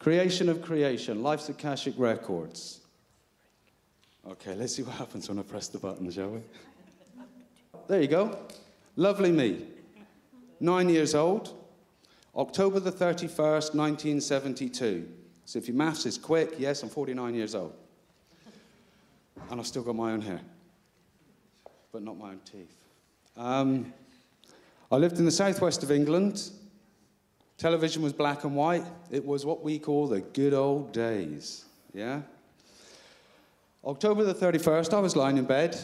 Creation of creation, Life's Akashic Records. Okay, let's see what happens when I press the button, shall we? There you go. Lovely me. 9 years old. October the 31st, 1972. So if your maths is quick, yes, I'm 49 years old. And I've still got my own hair. But not my own teeth. I lived in the southwest of England. Television was black and white. It was what we call the good old days. Yeah? October the 31st, I was lying in bed.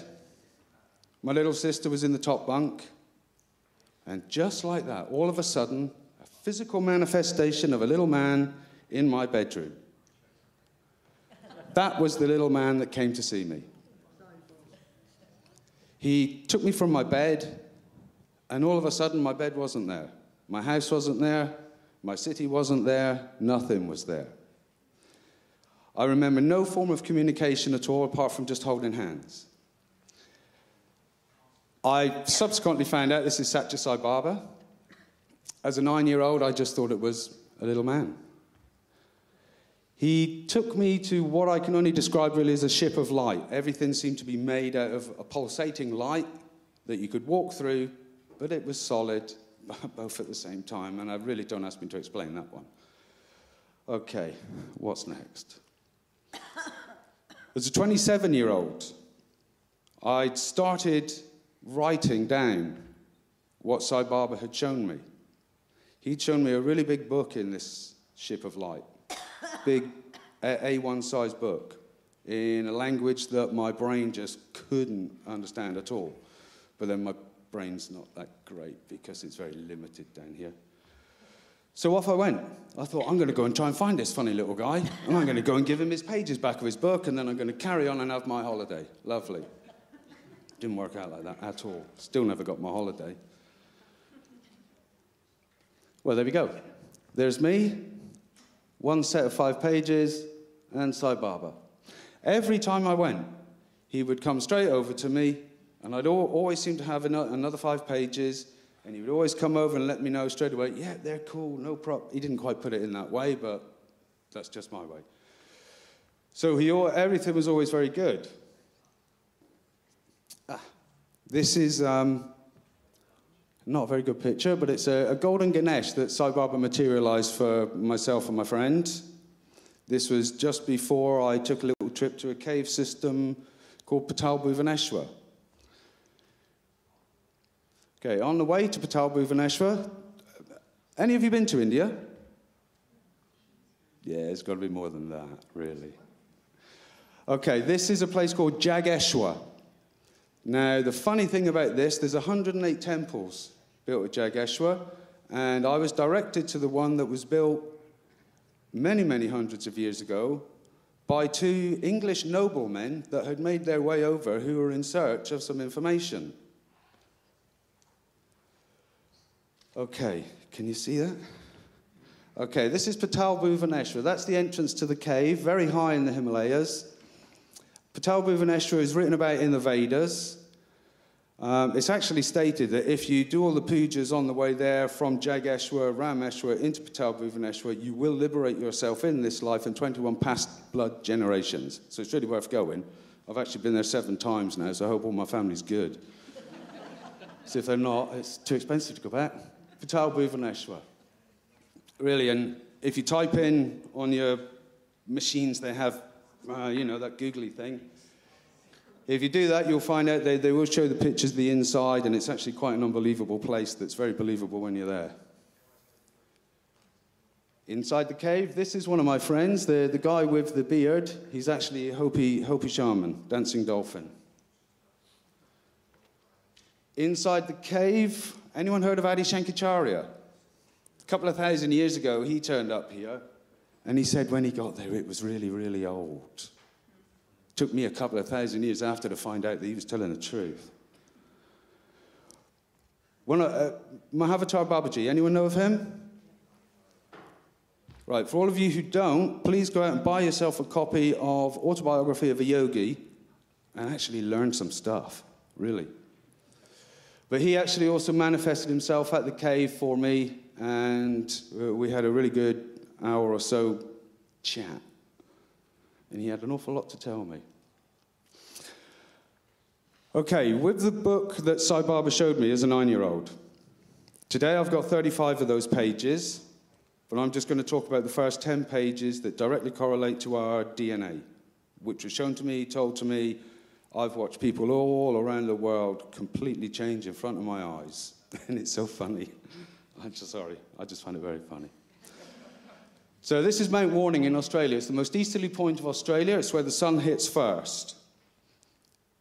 My little sister was in the top bunk. And just like that, all of a sudden, a physical manifestation of a little man in my bedroom. That was the little man that came to see me. He took me from my bed, and all of a sudden, my bed wasn't there. My house wasn't there. My city wasn't there. Nothing was there. I remember no form of communication at all, apart from just holding hands. I subsequently found out this is Satya Sai Baba. As a 9-year-old, I just thought it was a little man. He took me to what I can only describe really as a ship of light. Everything seemed to be made out of a pulsating light that you could walk through, but it was solid, both at the same time, and I really don't ask me to explain that one. Okay, what's next? As a 27-year-old, I'd started writing down what Sai Baba had shown me. He'd shown me a really big book in this ship of light, big A1 size book, in a language that my brain just couldn't understand at all. But then my brain's not that great because it's very limited down here. So off I went. I thought, I'm going to go and try and find this funny little guy, and I'm going to go and give him his pages back of his book, and then I'm going to carry on and have my holiday. Lovely. Didn't work out like that at all. Still never got my holiday. Well, there we go. There's me, one set of 5 pages, and Sai Baba. Every time I went, he would come straight over to me, and I'd always seem to have another 5 pages, and he would always come over and let me know straight away, yeah, they're cool, no problem. He didn't quite put it in that way, but that's just my way. So everything was always very good. This is not a very good picture, but it's a golden Ganesh that Sai Baba materialized for myself and my friend. This was just before I took a little trip to a cave system called Patal Bhuvaneshwar. Okay, on the way to Patal Bhuvaneshwar, any of you been to India? Yeah, it's got to be more than that, really. Okay, this is a place called Jageshwar. Now, the funny thing about this, there's 108 temples built at Jageshwar, and I was directed to the one that was built many, many hundreds of years ago by 2 English noblemen that had made their way over who were in search of some information. Okay, can you see that? Okay, this is Patal Bhuvaneshwar. That's the entrance to the cave, very high in the Himalayas. Patal Bhuvaneshwar is written about in the Vedas. It's actually stated that if you do all the pujas on the way there from Jageshwar, Rameshwar into Patal Bhuvaneshwar, you will liberate yourself in this life and 21 past blood generations. So it's really worth going. I've actually been there 7 times now, so I hope all my family's good. So if they're not, it's too expensive to go back. Patal Bhuvaneshwar. Really, and if you type in on your machines, they have you know, that googly thing. If you do that, you'll find out they will show the pictures of the inside, and it's actually quite an unbelievable place that's very believable when you're there. Inside the cave, this is one of my friends, the guy with the beard. He's actually a Hopi shaman, dancing dolphin. Inside the cave, anyone heard of Adi Shankaracharya? A couple of 1,000 years ago, he turned up here. And he said when he got there, it was really, really old. Took me a couple of 1,000 years after to find out that he was telling the truth. Mahavatar Babaji, anyone know of him? Right, for all of you who don't, please go out and buy yourself a copy of Autobiography of a Yogi and actually learn some stuff, really. But he actually also manifested himself at the cave for me, and we had a really good hour or so chat. And he had an awful lot to tell me. Okay, with the book that Sai Baba showed me as a 9-year-old, today I've got 35 of those pages, but I'm just going to talk about the first 10 pages that directly correlate to our DNA, which was shown to me, told to me. I've watched people all around the world completely change in front of my eyes, and it's so funny. I just find it very funny. So this is Mount Warning in Australia. It's the most easterly point of Australia. It's where the sun hits first.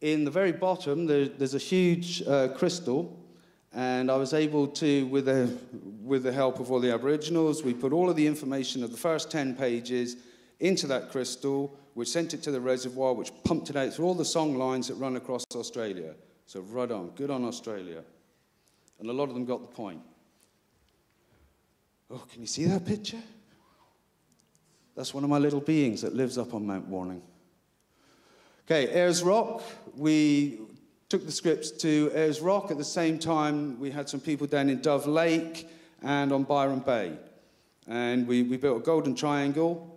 In the very bottom, there's a huge crystal, and I was able to, with the help of all the Aboriginals, we put all of the information of the first 10 pages into that crystal, which sent it to the reservoir, which pumped it out through all the song lines that run across Australia. So right on, good on Australia. And a lot of them got the point. Oh, can you see that picture? That's one of my little beings that lives up on Mount Warning. Okay, Ayers Rock. We took the scripts to Ayers Rock. At the same time, we had some people down in Dove Lake and on Byron Bay. And we built a golden triangle,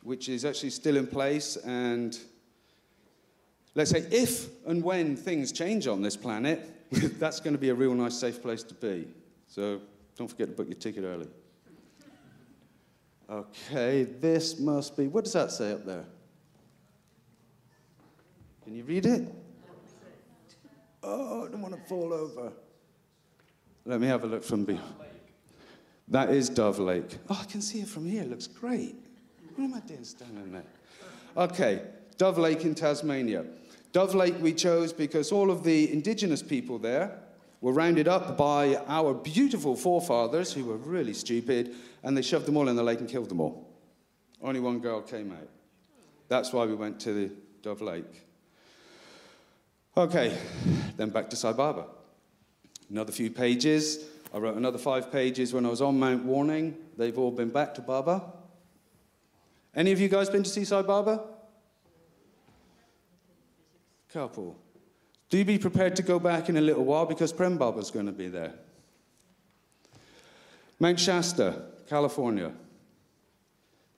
which is actually still in place. And let's say if and when things change on this planet, that's going to be a real nice, safe place to be. So don't forget to book your ticket early. Okay, this must be, what does that say up there? Can you read it? Oh, I don't want to fall over. Let me have a look from behind. That is Dove Lake. Oh, I can see it from here. It looks great. What am I doing standing there? Okay, Dove Lake in Tasmania. Dove Lake we chose because all of the indigenous people there were rounded up by our beautiful forefathers, who were really stupid, and they shoved them all in the lake and killed them all. Only one girl came out. That's why we went to the Dove Lake. Okay, then back to Sai Baba. Another few pages. I wrote another 5 pages when I was on Mount Warning. They've all been back to Baba. Any of you guys been to see Sai Baba? Couple. Do be prepared to go back in a little while because Prem Baba's going to be there. Mount Shasta, California.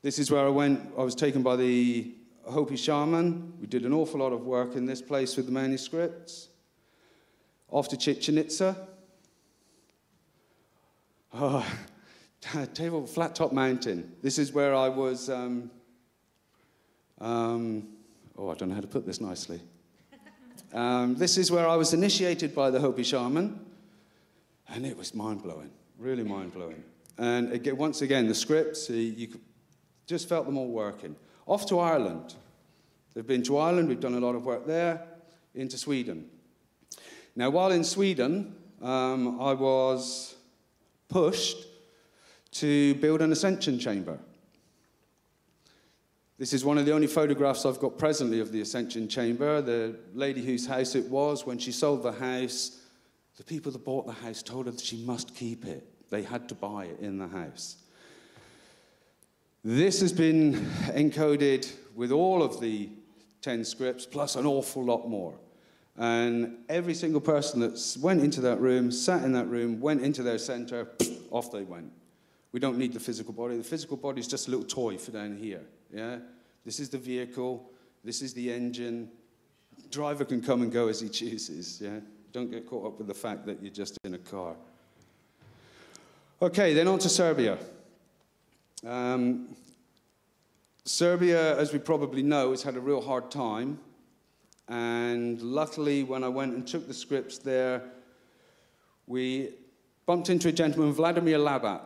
This is where I went. I was taken by the Hopi shaman. We did an awful lot of work in this place with the manuscripts. Off to Chichen Itza. Oh, Table Flat Top Mountain. This is where I was, oh, I don't know how to put this nicely. This is where I was initiated by the Hopi shaman, and it was mind-blowing, really mind-blowing. And again, once again, the scripts, you just felt them all working. Off to Ireland. They've been to Ireland, we've done a lot of work there, into Sweden. Now, while in Sweden, I was pushed to build an ascension chamber. This is one of the only photographs I've got presently of the ascension chamber. The lady whose house it was, when she sold the house, the people that bought the house told her that she must keep it. They had to buy it in the house. This has been encoded with all of the 10 scripts, plus an awful lot more. And every single person that went into that room, sat in that room, went into their center, off they went. We don't need the physical body. The physical body is just a little toy for down here. Yeah? This is the vehicle. This is the engine. Driver can come and go as he chooses. Yeah? Don't get caught up with the fact that you're just in a car. Okay, then on to Serbia. Serbia, as we probably know, has had a real hard time. And luckily, when I went and took the scripts there, we bumped into a gentleman, Vladimir Labat.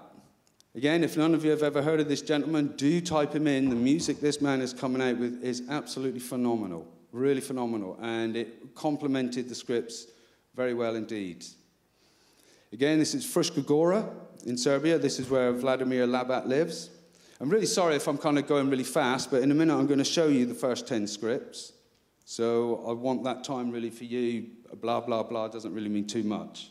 Again, if none of you have ever heard of this gentleman, do type him in. The music this man is coming out with is absolutely phenomenal, really phenomenal. And it complemented the scripts very well indeed. Again, this is Fruška Gora in Serbia. This is where Vladimir Labat lives. I'm really sorry if I'm kind of going really fast, but in a minute I'm going to show you the first 10 scripts. So I want that time really for you. Blah, blah, blah doesn't really mean too much.